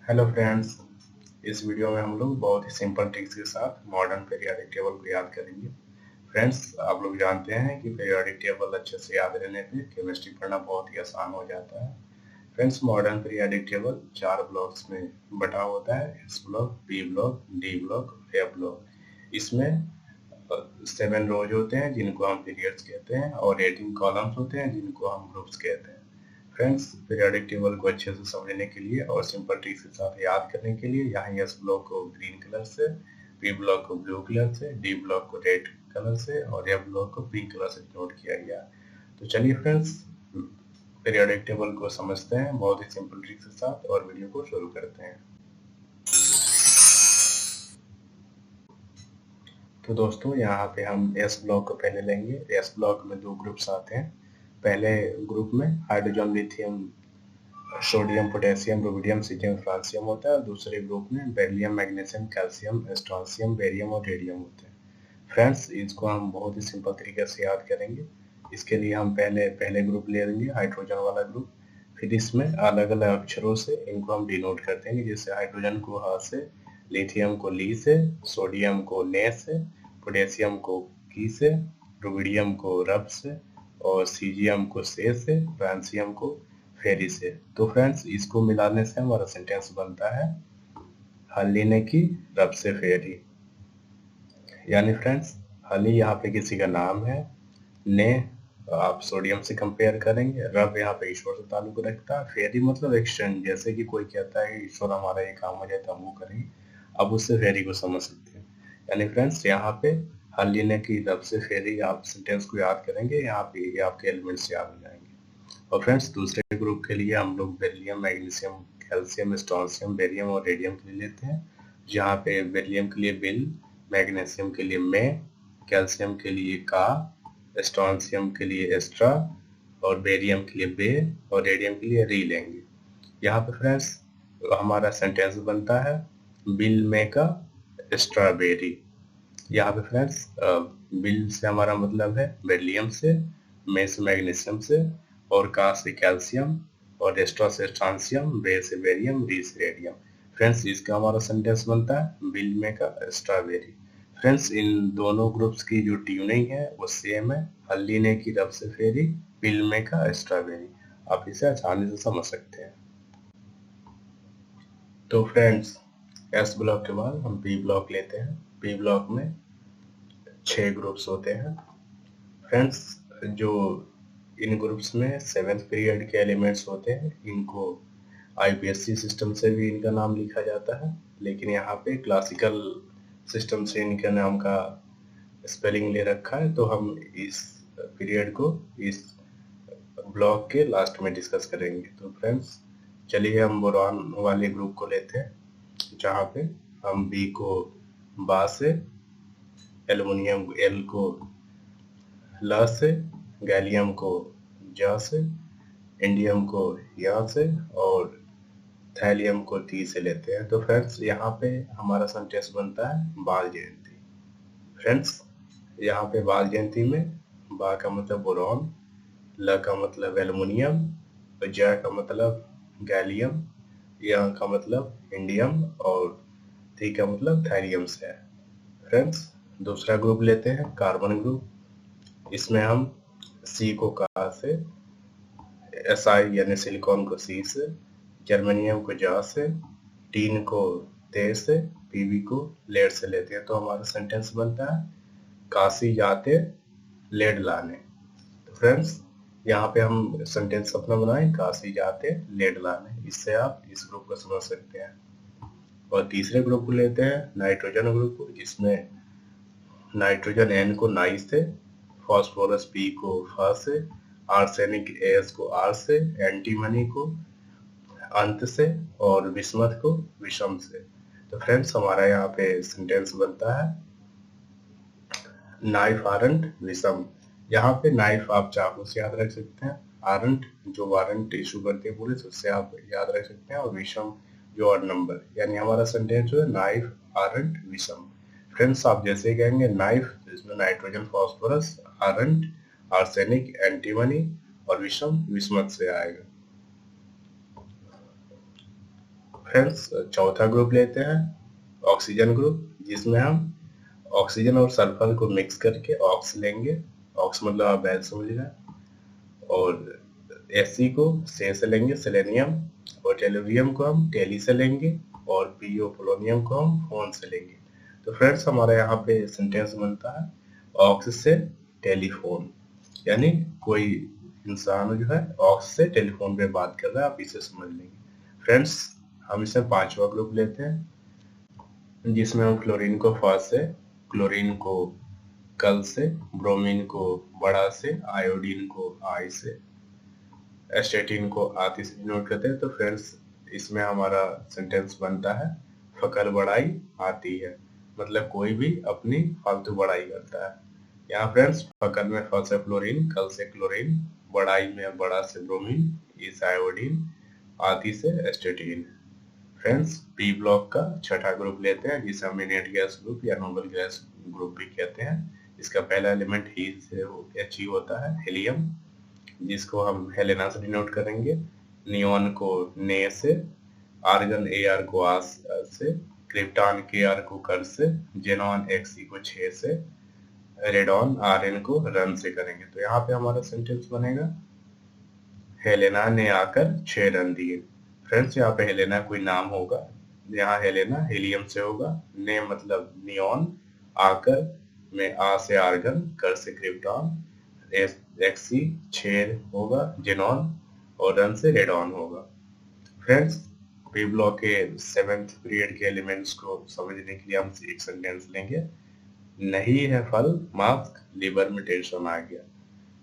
Hello friends, इस video में हम लोग बहुत ही सिंपल ट्रिक्स के साथ मॉडर्न पीरियोडिक टेबल को याद करेंगे। फ्रेंड्स, आप लोग जानते हैं कि पीरियोडिक टेबल अच्छे से याद रहने पे केमिस्ट्री पढ़ना बहुत ही आसान हो जाता है। Friends, modern periodic table 4 blocks में बटा होता है: S block, P block, D block, F block. इसमें 7 रोज होते हैं जिनको हम पीरियड्स कहते हैं और 18 कॉलम्स होते हैं जिनको हम ग्रुप्स कहते हैं। फ्रेंड्स, पीरियोडिक टेबल को अच्छे से समझने के लिए और सिंपल ट्रिक्स के साथ याद करने के लिए यहाँ एस ब्लॉक को ग्रीन कलर से, पी ब्लॉक को ब्लू कलर से, डी ब्लॉक को रेड कलर से और एफ ब्लॉक को पिंक कलर से नोट किया गया। तो चलिए फ्रेंड्स, पीरियोडिक टेबल को समझते हैं बहुत ही सिंपल ट्रिक्स के साथ और वीडियो को शुरू करते हैं। तो दोस्तों, यहाँ पे हम एस ब्लॉक को पहले लेंगे। एस ब्लॉक में 2 ग्रुप्स आते हैं। पहले ग्रुप में hydrogen, lithium, sodium, potassium, rubidium, caesium, francium होता है और दूसरे ग्रुप में beryllium, magnesium, calcium, strontium, barium और रेडियम होते हैं। फ्रेंड्स, इसको हम बहुत ही सिंपल तरीके से याद करेंगे। इसके लिए हम पहले ग्रुप ले लेंगे, हाइड्रोजन वाला ग्रुप। फिर इसमें अलग अलग अक्षरों से इनको हम डिनोट कर देंगे, जैसे हाइड्रोजन को ह से, लिथियम को ली से, सोडियम को ने से, पोटेशियम को की से, रुबिडियम को रब से और सीजियम को से, फ्रांसियम को फेरी से। तो फ्रेंड्स, इसको मिलाने से हमारा सेंटेंस बनता है हल्ली ने की रब से फेरी। यानी फ्रेंड्स, हली यहाँ पे किसी का नाम है, ने आप सोडियम से कंपेयर करेंगे, रब यहाँ पे ईश्वर से ताल्लुक रखता है, फेरी मतलब एक्सचेंज, जैसे कि कोई कहता है ईश्वर हमारा ये काम हो जाए तो हम वो करेंगे। अब उससे फेरी को समझ सकते हैं। यानी फ्रेंड्स, यहाँ पे हल्ली ने की रब से फेरी, आप सेंटेंस को याद करेंगे, यहाँ पे ये आपके एलिमेंट्स याद हो जाएंगे। और फ्रेंड्स, दूसरे ग्रुप के लिए हम लोग beryllium, magnesium, calcium, strontium, barium और रेडियम के लिए लेते हैं। जहाँ पे बेरिलियम के लिए बिल, मैग्नीशियम के लिए में, कैल्शियम के लिए का, स्ट्रोंशियम के लिए एस्ट्रा और बेरियम के लिए बे और रेडियम के लिए री लेंगे। यहाँ पे फ्रेंड्स, हमारा सेंटेंस बनता है बिल में का स्ट्रॉबेरी। यहाँ पे फ्रेंड्स, बिल से हमारा मतलब है बेरिलियम से, में से मैग्नीशियम से और का से कैल्शियम और एस्ट्रा से स्ट्रांसियम, बे से बेरियम, री से रेडियम। फ्रेंड्स, इसका हमारा सेंटेंस बनता है बिल में का स्ट्रॉबेरी। फ्रेंड्स, इन दोनों ग्रुप्स की जो ट्यूनिंग है वो सेम है, हल्ली ने की रब से फेरी, बिल में का स्ट्रॉबेरी। आप इसे आसानी से समझ सकते हैं। तो फ्रेंड्स, एस ब्लॉक के बाद हम पी ब्लॉक लेते हैं। पी ब्लॉक में 6 ग्रुप्स होते हैं। फ्रेंड्स, जो इन ग्रुप्स में 7th पीरियड के एलिमेंट्स होते हैं, इनको आईपीएससी सिस्टम से भी इनका नाम लिखा जाता है, लेकिन यहाँ पे क्लासिकल सिस्टम से इनके नाम का स्पेलिंग ले रखा है। तो हम इस पीरियड को इस ब्लॉक के लास्ट में डिस्कस करेंगे। तो फ्रेंड्स, चलिए हम बोरॉन वाले ग्रुप को लेते हैं, जहाँ पे हम बी को बा से, एल्युमिनियम एल को ल से, गैलियम को ज से, इंडियम को या से और थैलियम को टी से लेते हैं। तो फ्रेंड्स, यहाँ पे हमारा सेंटेंस बनता है बाल जयंती। फ्रेंड्स, यहाँ पे बाल जयंती में बा का मतलब बोरॉन, ल का मतलब एल्युमिनियम, ज का मतलब गैलियम, या का मतलब इंडियम और टी का मतलब थैलियम से है। फ्रेंड्स, दूसरा ग्रुप लेते हैं, कार्बन ग्रुप। इसमें हम सी को का से, एसआई यानी सिलिकॉन को सी से, जर्मेनियम को जा से, टीन को ते से, पीवी को लेड से लेते हैं। तो हमारा सेंटेंस बनता है काशी जाते लेड लाने। तो फ्रेंड्स, यहाँ पे हम सेंटेंस अपना बनाएं काशी जाते लेड लाने। इससे आप इस ग्रुप को समझ सकते हैं। और तीसरे ग्रुप को लेते हैं, नाइट्रोजन ग्रुप को, जिसमें नाइट्रोजन एन को नाई से, फास्फोरस पी को फ से, आर्सेनिक एस को आर से, एंटीमनी को अंत से और विस्मत को विषम से। तो फ्रेंड्स, हमारा यहाँ पे सेंटेंस बनता है नाइफ आरंट विषम। यहाँ पे नाइफ आप चाकू से याद रख सकते हैं, आरंट जो वारंट इशू करते हैं पुलिस, उससे आप याद रख सकते हैं, और विषम जो ऑड नंबर। यानी हमारा सेंटेंस जो है नाइफ आरंट विषम। फ्रेंड्स, आप जैसे ही कहेंगे नाइफ, इसमें nitrogen, phosphorus, aren't, arsenic, antimony और विषम विस्मत से आएगा। फ्रेंड्स चौथा ग्रुप लेते हैं ऑक्सीजन ग्रुप, जिसमें हम ऑक्सीजन और सल्फर को मिक्स करके ऑक्स लेंगे। ऑक्स मतलब आप बैल समझ रहे हैं। और Fe को से लेंगे सेलेनियम, और टेलुरियम को हम टेली से लेंगे, और पीओ पोलोनियम को हम फोन से लेंगे। तो फ्रेंड्स हमारा यहाँ पे सेंटेंस बनता है ऑक्स से टेलीफोन, यानी कोई इंसान जो है ऑक्स से टेलीफोन पे बात कर रहा है, आप इसे समझ लेंगे। फ्रेंड्स हम इसे पांचवा ग्रुप लेते हैं, जिसमें हम क्लोरीन को फ से, क्लोरीन को कल से, ब्रोमीन को बड़ा से, आयोडीन को आई से, एस्टेटिन को आती से डिनोट करते हैं। तो फ्रेंड्स इसमें हमारा सेंटेंस बनता है फकल बढ़ाई आती है, मतलब कोई भी अपनी फालतू बढ़ाई करता है। यहाँ फ्रेंड्स फकल में फ से फ्लोरीन, कल से क्लोरीन, बढ़ाई में बड़ा से ब्रोमीन, इस आयोडीन, आती से एस्टेटिन। फ्रेंड्स पी ब्लॉक का छठा ग्रुप लेते हैं, जिसे हम इनेट गैस ग्रुप या नोबल गैस ग्रुप भी कहते हैं। इसका पहला एलिमेंट ही से He होता है, हीलियम, जिसको हम हेलेना से डिनोट करेंगे। नियोन को ने से, आर्गन Ar को आस से, क्रिप्टॉन Kr को कर से, जेनॉन Xe को 6 से, रेडॉन Rn को रन से करेंगे। तो यहाँ पे हमारा सेंटेंस बनेगा हेलेना ने आकर 6 रन दिए। फ्रेंड्स यहाँ पे हेलेना कोई नाम होगा, यहाँ हेलेना हीलियम से होगा, ने मतलब नियोन, आकर में आ से आर्गन, कर से क्रिप्टॉन, Xe 6 होगा जेनॉन, और रन से रेडॉन होगा। फ्रेंड्स पी ब्लॉक के 7th पीरियड के एलिमेंट्स को समझने के लिए हम एक सेंटेंस लेंगे। नहीं है फल मास्क, लीवर में टेंशन आ गया,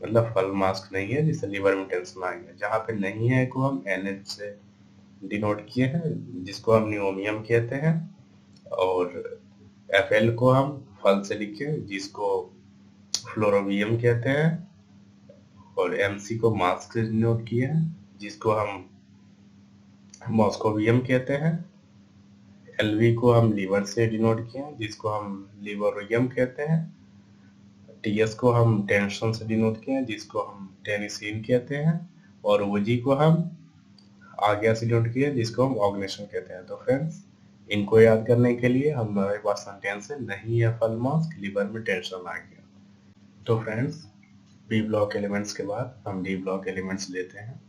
मतलब फल मास्क नहीं है जिससे लीवर में टेंशन आ गया। जहाँ पे नहीं है को हम NH से डिनोट किए हैं, जिसको हम नियोमियम कहते हैं, और Fl को हम फल से लिखे, जिसको फ्लोरोवियम कहते हैं, और Mc को मास्क से डिनोट किए हैं, जिसको हम मॉस्कोवियम कहते हैं। Lv को हम लीवर से डिनोट किए हैं, जिसको हम लिवरोयम कहते हैं। Ts को हम टेंशन से डिनोट किए हैं, जिसको हम टेनिसिन कहते हैं, और Og को हम आज्ञा से डिनोट किए, जिसको हम ऑर्गेनेशन कहते हैं। तो फ्रेंड्स इनको याद करने के लिए हमारे पास सेंटेंस है नहीं है फल मास्क, लीवर में टेंशन आ गया। तो फ्रेंड्स बी ब्लॉक एलिमेंट्स के बाद हम डी ब्लॉक एलिमेंट्स लेते हैं।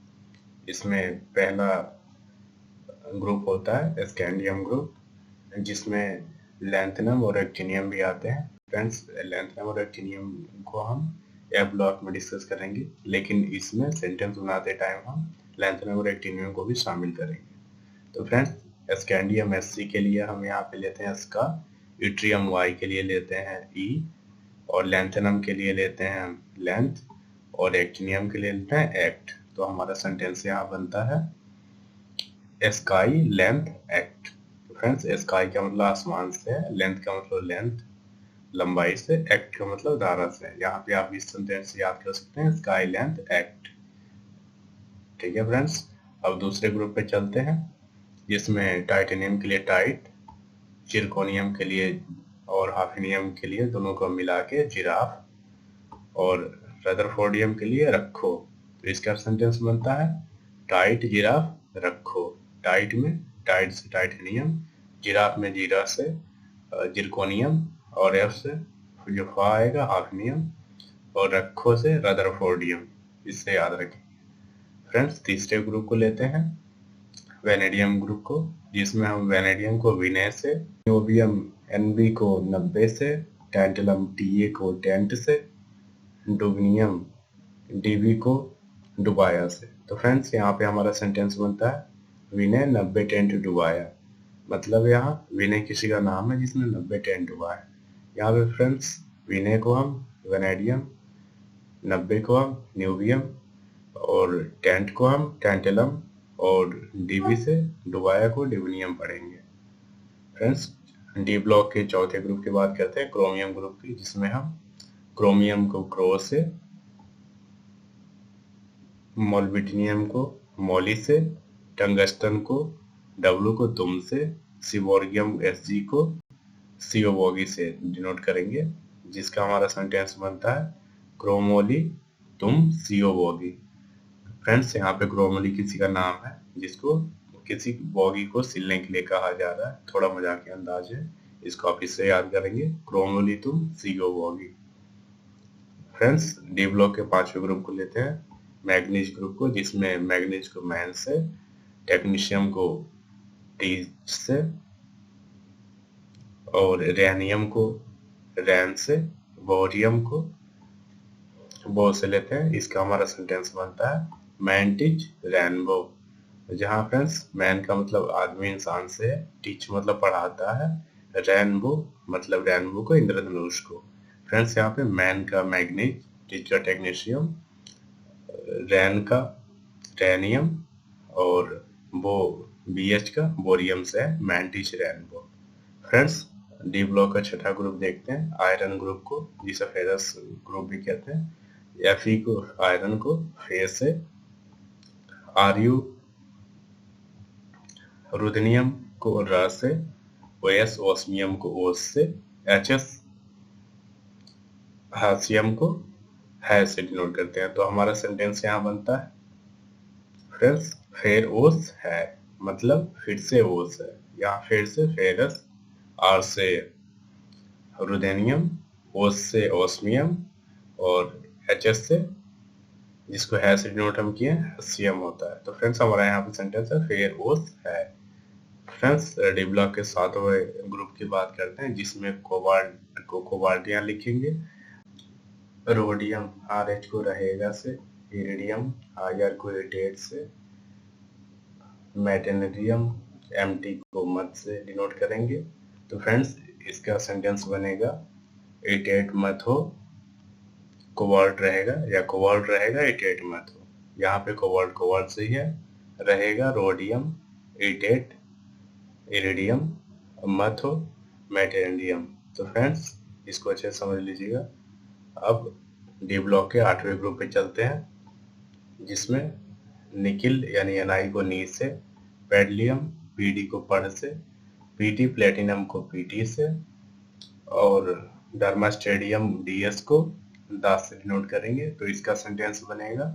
इसमें पहला ग्रुप होता है स्कैंडियम ग्रुप, जिसमें लैंथनम और एक्टिनियम भी आते हैं। फ्रेंड्स लैंथनम और एक्टिनियम को हम एफ ब्लॉक में डिस्कस करेंगे, लेकिन इसमें सेंटेंस बनाते टाइम हम लैंथनम और एक्टिनियम को भी शामिल करेंगे। तो फ्रेंड्स स्कैंडियम Sc के लिए हम यहाँ पे लेते हैं इसका, यूट्रियम Y के लिए लेते हैं E, और लैंथनम के लिए लेते हैं लेंथ, और एक्टिनियम के लिए लेते हैं एक्ट। तो हमारा सेंटेंस यहाँ बनता है sky length act. Friends sky का मतलब आसमान से है, लेंथ का मतलब लेंथ लंबाई से, एक्ट का मतलब धारा से। यहाँ पे आप इस सेंटेंस से याद कर सकते हैं स्काई लेंथ एक्ट। ठीक है फ्रेंड्स, अब दूसरे ग्रुप पे चलते हैं, जिसमें टाइटेनियम के लिए टाइट, चिरकोनियम के लिए और हाफिनियम के लिए दोनों को मिला के जिराफ, और रदरफोर्डियम के लिए रखो। तो इसका सेंटेंस बनता है टाइट जिराफ रखो। टाइट में टाइट से टाइटेनियम, जिराफ में जीरा से जिरकोनियम, और एफ से जो फा आएगा हाफिनियम, और रखो से रदरफोर्डियम। इससे याद रखें। फ्रेंड्स तीसरे ग्रुप को लेते हैं वेनेडियम ग्रुप को, जिसमें हम वेनेडियम को विनय से, नियोबियम Nb को 90 से, टैंटलम Ta को टेंट से, डुबनियम Db को डुबाया से। तो फ्रेंड्स यहाँ पे हमारा सेंटेंस बनता है विनय 90 टेंट डुबाया, मतलब यहाँ विनय किसी का नाम है जिसने 90 टेंट डुबाया। यहाँ पे फ्रेंड्स विनय को हम वेनेडियम, 90 को हम न्यूबियम, और टेंट को हम टेंटलम, और डीबी से डुबाया को डिविनियम पढ़ेंगे। फ्रेंड्स डी ब्लॉक के चौथे ग्रुप की बात करते हैं क्रोमियम ग्रुप की, जिसमें हम क्रोमियम को क्रो से, मोल्बिटिनियम को मोली से, टंगस्टन को डब्लू को तुम से, सिबोर्गियम Sg को सियोबोगी से डिनोट करेंगे, जिसका हमारा सेंटेंस बनता है क्रोमोली तुम सियोबोगी। फ्रेंड्स यहाँ पे क्रोमोली किसी का नाम है जिसको किसी बॉगी को सिलने के लिए कहा जा रहा है, थोड़ा मजाकिया अंदाज है, इसको आप इससे याद करेंगे, क्रोमोलिथुम सीओ बॉगी। फ्रेंड्स डी ब्लॉक के पांचवें ग्रुप को लेते हैं, मैग्नीज ग्रुप को, जिसमें मैग्नीज को मैन से, टेक्नीशियम को टी से, और रेनियम को रैन से, बोरियम को बो से लेते हैं। इसका हमारा सेंटेंस बनता है मैन टीच रैनबो, जहाँ फ्रेंड्स मैन का मतलब आदमी इंसान से है, टीच मतलब पढ़ाता है, रैनबो मतलब रैनबो को इंद्रधनुष को। फ्रेंड्स यहाँ पे मैन का मैग्नीज, टीच का टेक्नीशियम, रैन का रैनियम और बो BH का बोरियम से है man teach rainbow. Friends D block का छठा ग्रुप देखते हैं, आयरन ग्रुप को, जिसे फेरस ग्रुप भी कहते हैं। Fe को आयरन को फे से, Ru रुद्नियम को र से, OS ओस्मियम को ओस से, HS हाशियम को है से डिनोट करते हैं। तो हमारा सेंटेंस यहाँ बनता है फ्रेंड्स फेर ओस है, मतलब फिर से ओस है, यहाँ फिर से फेरस, आर से रुदेनियम, ओस से ओस्मियम और HS से, जिसको है से डिनोट हम किए, हसियम होता है। तो फ्रेंड्स हमारा यहाँ पे सेंटेंस है फेर ओस है। फ्रेंड्स डी ब्लॉक के सातवें ग्रुप की बात करते हैं, जिसमें कोबाल्ट को कोबाल्टियां लिखेंगे, रोडियम RH को रहेगा से, इरिडियम IR को इरिटेट से, मेटेनेरियम MT को मत से डिनोट करेंगे। तो फ्रेंड्स इसका सेंटेंस बनेगा इरिटेट मत हो, कोबाल्ट रहेगा, या कोबाल्ट रहेगा इरिटेट मत हो। यहाँ पे कोबाल्ट कोबाल्ट से ही है, रहेगा रोडियम इरिटेट, इरिडियम मत हो, मेटेनेरियम। तो फ्रेंड्स इसको अच्छे से समझ लीजिएगा। अब डी ब्लॉक के आठवें ग्रुप पे चलते हैं, जिसमें निकिल यानी Na को नी से, पेडलियम Pd को पढ़ से, Pt प्लेटिनम को Pt से, और डर्मास्टेडियम DS को दास से डिनोट करेंगे। तो इसका सेंटेंस बनेगा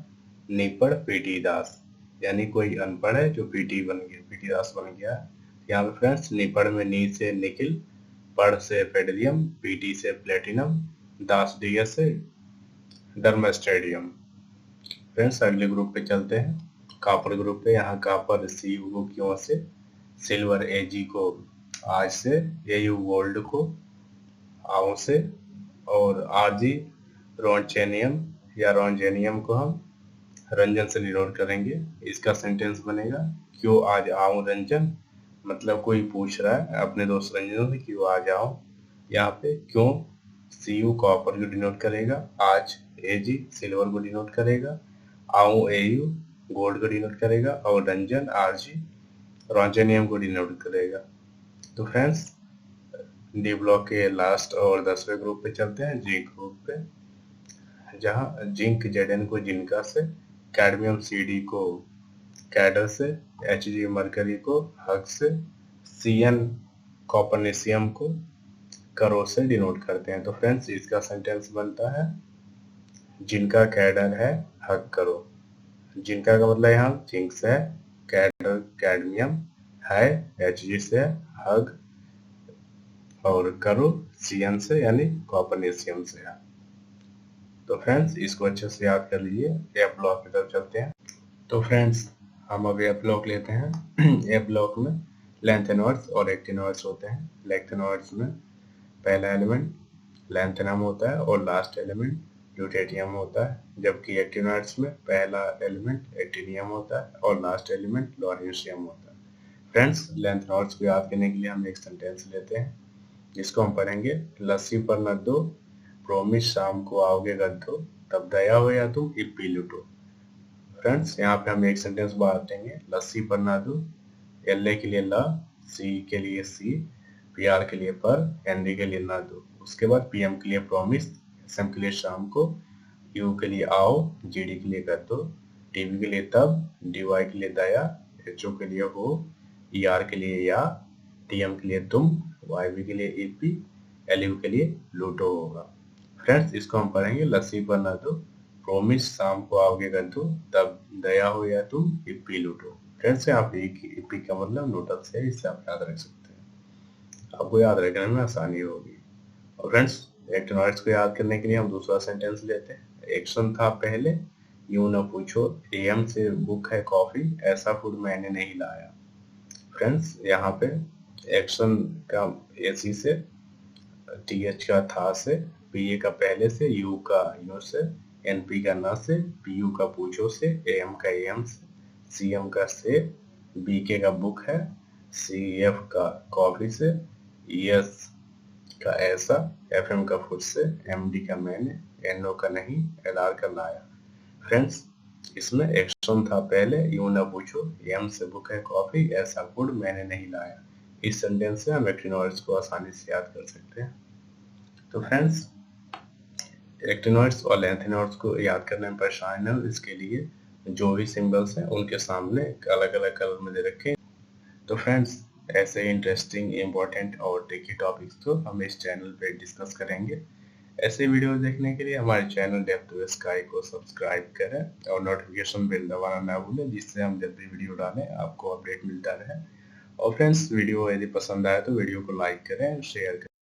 निपड़ Pt दास, यानी कोई अनपढ़ है जो PT बन गया, PT दास बन गया। यहाँ पे फ्रेंड्स निपड़ में नी से निकिल, पढ़ से पेडलियम, Pt से प्लेटिनम, दास DS से डर्मास्टेडियम। फ्रेंड्स अगले ग्रुप पे चलते हैं, कॉपर ग्रुप पे। यहाँ कॉपर Cu को क्यों से, सिल्वर Ag को आज से, Au गोल्ड को आउ से, और Rg रोंचेनियम या रोंजेनियम को हम रंजन से डिनोट करेंगे। इसका सेंटेंस बनेगा क्यों आज आऊं रंजन, मतलब कोई पूछ रहा है अपने दोस्त रंजन से क्यों आज आऊं। यहाँ पे क्यों Cu कॉपर को डिनोट करेगा, आज Ag सिल्वर को डिनोट करेगा, आऊं Au गोल्ड को डिनोट करेगा, और रंजन Rg रोंजेनियम को डिनोट करेगा। तो फ्रेंड्स डी ब्लॉक के लास्ट और 10वें ग्रुप पे चलते हैं, जिंक ग्रुप पे, जहां जिंक Zn को जिनका से, कैडमियम Cd को कैडर से, Hg मरकरी को हग से, Cn कॉपरनेशियम को करो से डिनोट करते हैं। तो फ्रेंड्स इसका सेंटेंस बनता है जिनका कैडर है हग करो। जिनका का मतलब यहाँ जिंक से है, कैडर कैडमियम है, Hg से हग, और करो Cn से यानी कॉपरनेशियम से है। तो फ्रेंड्स इसको अच्छे से याद कर लीजिए। F ब्लॉक की तरफ चलते हैं। तो फ्रेंड्स हम अब F ब्लॉक लेते हैं। F ब्लॉक में लैंथेनॉइड्स और एक्टिनॉइड्स होते हैं। लैंथेनॉइड्स में पहला एलिमेंट लैंथेनम होता है और लास्ट एलिमेंट ल्यूटेटियम होता है, जबकि एक्टिनॉइड्स में पहला एलिमेंट एक्टिनियम होता है और लास्ट एलिमेंट लॉरेंशियम होता है। फ्रेंड्स लैंथेनॉइड्स को याद करने के लिए हम एक सेंटेंस लेते हैं, जिसको हम पढ़ेंगे, लस्सी पर न दो प्रोमिस शाम को आओगे गद्दो, तब दया हो या तुम इप्पी लुटो। फ्रेंड्स यहाँ पे हम एक सेंटेंस बांटेंगे, लस्सी पर ना दो, LA के लिए ल, C के लिए C, PR के लिए पर, ND के लिए ना दो। उसके बाद PM के लिए प्रॉमिस, SM के लिए शाम को, U के लिए आओ, GD के लिए गद्दो, TB के लिए तब, DY के लिए दया, HO के लिए हो, ER के लिए या, TM के लिए तुम, YB के लिए इप्पी, LU के लिए लूटो होगा। फ्रेंड्स इसको हम पढ़ेंगे, लस्सी पर ना दो प्रोमिस शाम को आओगे गद्दू, तब दया हो या तुम इप्पी लूटो। फ्रेंड्स यहाँ पे ईपी का मतलब नूडल्स है, इससे आप याद रख सकते हैं, आपको याद रखने में आसानी होगी। और फ्रेंड्स एक्टिनॉइड्स को याद करने के लिए हम दूसरा सेंटेंस लेते हैं। एक्शन था पहले, यूं न पूछो, एम से बुक है कॉफी, ऐसा फूड मैंने नहीं लाया। फ्रेंड्स यहाँ पे एक्शन का एसी से, टीएच का था से, पीए का पहले से, यू का यू से, एनपी का न से, पीयू का पूछो से, एम का एम से, सीएम का से, बीके का बुक है, सीएफ का कॉफी से, ईएस का ऐसा, एफएम का फुट से, एमडी का मैंने, एनओ का नहीं, एलआर का लाया। फ्रेंड्स इसमें एक्शन था पहले, यूं ना पूछो, एम से बुक है कॉफी, ऐसा फूड मैंने नहीं लाया। इस सेंटेंस से हम एक्टिनॉइड्स को आसानी से याद कर सकते हैं। तो फ्रेंड्स एक्टिनॉइड्स और लैंथेनॉइड्स को याद करने में परेशानी न हो, इसके लिए जो भी सिंबल्स हैं उनके सामने अलग अलग कलर में दे रखें। तो फ्रेंड्स ऐसे इंटरेस्टिंग, इम्पोर्टेंट और ट्रिकी टॉपिक्स को हम इस चैनल पे डिस्कस करेंगे। ऐसे वीडियो देखने के लिए हमारे चैनल डेप्थ टू स्काई को सब्सक्राइब करें और नोटिफिकेशन बेल दबाना ना भूलें, जिससे हम जब भी वीडियो डालें आपको अपडेट मिलता रहे। और फ्रेंड्स वीडियो यदि पसंद आए तो वीडियो को लाइक करें, शेयर करें।